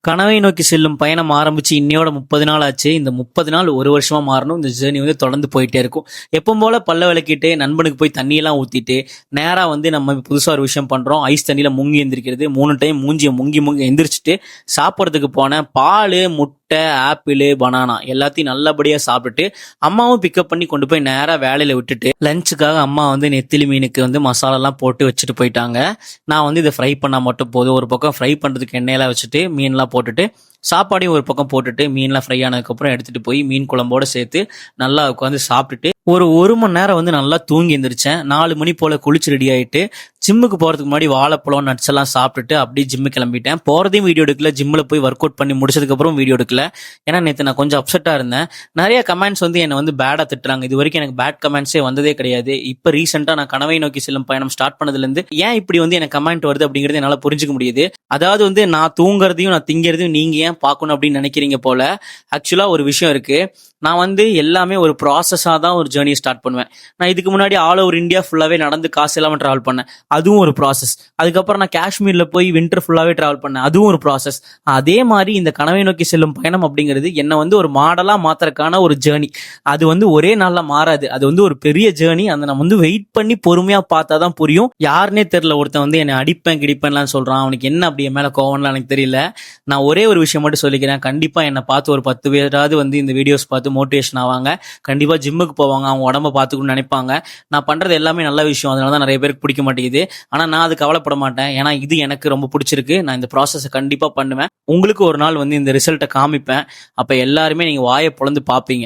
கனவை நோக்கி செல்லும் பயணம் ஆரம்பிச்சு இன்னையோட 30 நாள் ஆச்சு. இந்த 30 நாள் ஒரு வருஷமா மாறணும். இந்த ஜேர்னி வந்து தொடர்ந்து போயிட்டே இருக்கும். எப்பவும் போல பல்ல விளக்கிட்டு நண்பனுக்கு போய் தண்ணியெல்லாம் ஊத்திட்டு நேரா வந்து நம்ம புதுசா ஒரு விஷயம் பண்றோம். ஐஸ் தண்ணியில முங்கி எந்திரிக்கிறது. 3 டைம் மூஞ்சிய முங்கி முங்கி எந்திரிச்சிட்டு சாப்பிட்றதுக்கு போனேன். பால், முட்டை, ஆப்பிள், பனானா எல்லாத்தையும் நல்லபடியா சாப்பிட்டுட்டு அம்மாவும் பிக்கப் பண்ணி கொண்டு போய் நேரா வேலையில விட்டுட்டு லஞ்சுக்காக அம்மா வந்து நெத்திலி மீனுக்கு வந்து மசாலாலாம் போட்டு வச்சுட்டு போயிட்டாங்க. நான் வந்து இதை ஃப்ரை பண்ணா மட்டும் போதும். ஒரு பக்கம் ஃப்ரை பண்றதுக்கு எண்ணெயெல்லாம் வச்சுட்டு மீன்லாம் போட்டுட்டு சாப்பாடையும் ஒரு பக்கம் போட்டுட்டு மீன்லாம் ஃப்ரை ஆனதுக்கப்புறம் எடுத்துட்டு போய் மீன் குழம்போட சேர்த்து நல்லா உட்காந்து சாப்பிட்டுட்டு ஒரு மணி நேரம் வந்து நல்லா தூங்கி எந்திரிச்சேன். 4 மணி போல குளிச்சு ரெடி ஆயிட்டு ஜிம்முக்கு போறதுக்கு முன்னாடி வாழைப்பழம் நட்ஸ் எல்லாம் சாப்பிட்டுட்டு அப்படியே ஜிம்மு கிளம்பிட்டேன். போறதையும் வீடியோ எடுக்கல, ஜிம்மில் போய் ஒர்க் அவுட் பண்ணி முடிச்சதுக்கு அப்புறம் வீடியோ எடுக்கல. ஏன்னா நேற்று நான் கொஞ்சம் அப்செட்டா இருந்தேன். நிறைய கமெண்ட்ஸ் வந்து என்னை வந்து பேடா திட்டுறாங்க. இது வரைக்கும் எனக்கு பேட் கமெண்ட்ஸே வந்ததே கிடையாது. இப்போ ரீசெண்டா நான் கனவை நோக்கி செல்லும் பயணம் ஸ்டார்ட் பண்ணதுல இருந்து ஏன் இப்படி வந்து எனக்கு கமெண்ட் வருது அப்படிங்கிறது என்னால புரிஞ்சுக்க முடியுது. அதாவது வந்து நான் தூங்குறதையும் நான் திங்கிறதையும் நீங்க ஏன் பார்க்கணும் அப்படின்னு நினைக்கிறீங்க போல. ஆக்சுவலா ஒரு விஷயம் இருக்கு. நான் வந்து எல்லாமே ஒரு ப்ராசஸாக தான் ஒரு ஜேர்னியை ஸ்டார்ட் பண்ணுவேன். நான் இதுக்கு முன்னாடி ஆல் ஓவர் இந்தியா ஃபுல்லாகவே நடந்து காசு இல்லாமல் ட்ராவல் பண்ணேன். அதுவும் ஒரு ப்ராசஸ். அதுக்கப்புறம் நான் காஷ்மீரில் போய் வின்டர் ஃபுல்லாகவே ட்ராவல் பண்ணேன். அதுவும் ஒரு ப்ராசஸ். அதே மாதிரி இந்த கனவை நோக்கி செல்லும் பயணம் அப்படிங்கிறது என்னை வந்து ஒரு மாடலாக மாற்றுறதுக்கான ஒரு ஜேர்னி. அது வந்து ஒரே நாளில் மாறாது. அது வந்து ஒரு பெரிய ஜேர்னி. அந்த நம்ம வந்து வெயிட் பண்ணி பொறுமையாக பார்த்தா தான் புரியும். யாருன்னே தெரில, ஒருத்தன் வந்து என்னை அடிப்பேன் கிடிப்பேன்லாம் சொல்கிறான். அவனுக்கு என்ன அப்படி என் மேலே கோவம்லாம் எனக்கு தெரியல. நான் ஒரே ஒரு விஷயம் மட்டும் சொல்லிக்கிறேன். கண்டிப்பாக என்னை பார்த்து ஒரு 10 பேராவது வந்து இந்த வீடியோஸ் பார்த்து மோட்டிவேஷன் ஆவாங்க. கண்டிப்பா ஜிம்முக்கு போவாங்க, அவங்க உடம்ப பார்த்துக்கணும்னு நினைப்பாங்க. நான் பண்றது எல்லாமே நல்ல விஷயம். அதனால தான் நிறைய பேருக்கு பிடிக்க மாட்டேங்குது. ஆனா நான் அது கவலைப்பட மாட்டேன். ஏன்னா இது எனக்கு ரொம்ப பிடிச்சிருக்கு. நான் இந்த ப்ராசஸை கண்டிப்பா பண்ணுவேன். உங்களுக்கு ஒரு நாள் வந்து இந்த ரிசல்ட்டை காமிப்பேன். அப்ப எல்லாருமே நீங்க வாயை பொளந்து பார்ப்பீங்க.